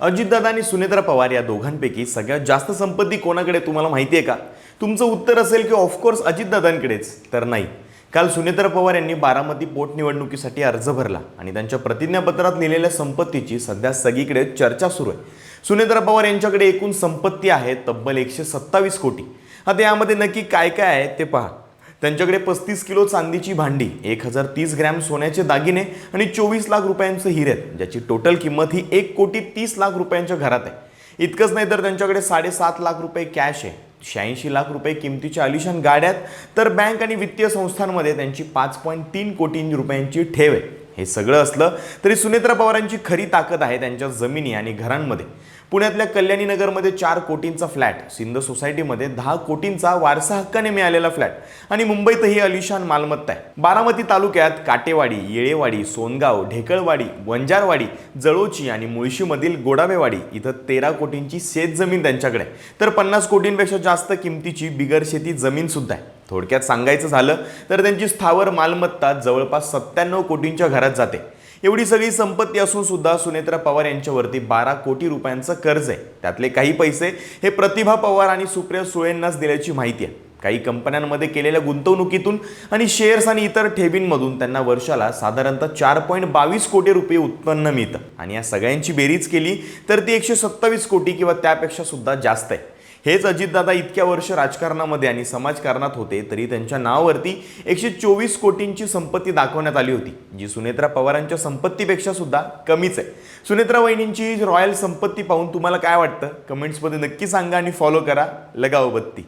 अजितदादा आणि सुनेत्रा पवार या दोघांपैकी सगळ्यात जास्त संपत्ती कोणाकडे तुम्हाला माहिती आहे का? तुमचं उत्तर असेल की ऑफकोर्स अजितदादांकडेच. तर नाही. काल सुनेत्रा पवार यांनी बारामती पोटनिवडणुकीसाठी अर्ज भरला आणि त्यांच्या प्रतिज्ञापत्रात लिहिलेल्या संपत्तीची सध्या सगळीकडे चर्चा सुरू आहे. सुनेत्रा पवार यांच्याकडे एकूण संपत्ती आहे तब्बल 127 कोटी. आता यामध्ये नक्की काय काय आहे ते पहा. त्यांच्याकडे 35 किलो चांदीची भांडी, 1030 ग्रॅम सोन्याचे दागिने आणि 24 लाख रुपयांचे हिरे आहेत, ज्याची टोटल किंमत ही 1,30,00,000 रुपयांच्या घरात आहे. इतकंच नाही तर त्यांच्याकडे 7.5 लाख रुपये कॅश आहे, 86 लाख रुपये किमतीच्या आलिशान गाड्यात, तर बँक आणि वित्तीय संस्थांमध्ये त्यांची 5.3 कोटी रुपयांची ठेव आहे. हे सगळं असलं तरी सुनेत्रा पवारांची खरी ताकद आहे त्यांच्या जमिनी आणि घरांमध्ये. पुण्यातल्या कल्याणी नगरमध्ये 4 कोटींचा फ्लॅट, सिंध सोसायटीमध्ये 10 कोटींचा वारसा हक्काने मिळालेला फ्लॅट आणि मुंबईतही अलिशान मालमत्ता आहे. बारामती तालुक्यात काटेवाडी, येळेवाडी, सोनगाव, ढेकळवाडी, वंजारवाडी, जळोची आणि मुळशीमधील गोडावेवाडी इथं 13 कोटींची शेतजमीन त्यांच्याकडे आहे. तर 50 कोटींपेक्षा जास्त किमतीची बिगर शेती जमीन सुद्धा आहे. थोडक्यात सांगायचं झालं तर त्यांची स्थावर मालमत्ता जवळपास 97 कोटींच्या घरात जाते. एवढी सगळी संपत्ती असून सुद्धा सुनेत्रा पवार यांच्यावरती 12 कोटी रुपयांचं कर्ज आहे. त्यातले काही पैसे हे प्रतिभा पवार आणि सुप्रिया सुळेंनाच दिल्याची माहिती आहे. काही कंपन्यांमध्ये केलेल्या गुंतवणुकीतून आणि शेअर्स आणि इतर ठेवींमधून त्यांना वर्षाला साधारणतः 4.22 कोटी रुपये उत्पन्न मिळतं आणि या सगळ्यांची बेरीज केली तर ती 127 कोटी किंवा त्यापेक्षा सुद्धा जास्त आहे. हेच अजितदादा इतक्या वर्ष राजकारणामध्ये आणि समाजकारणात होते तरी त्यांच्या नावावरती 124 कोटींची संपत्ती दाखवण्यात आली होती, जी सुनेत्रा पवारांच्या संपत्तीपेक्षा सुद्धा कमीच आहे. सुनेत्रा वहिनींची रॉयल संपत्ती पाहून तुम्हाला काय वाटतं? कमेंट्समध्ये नक्की सांगा आणि फॉलो करा लगाओ बत्ती.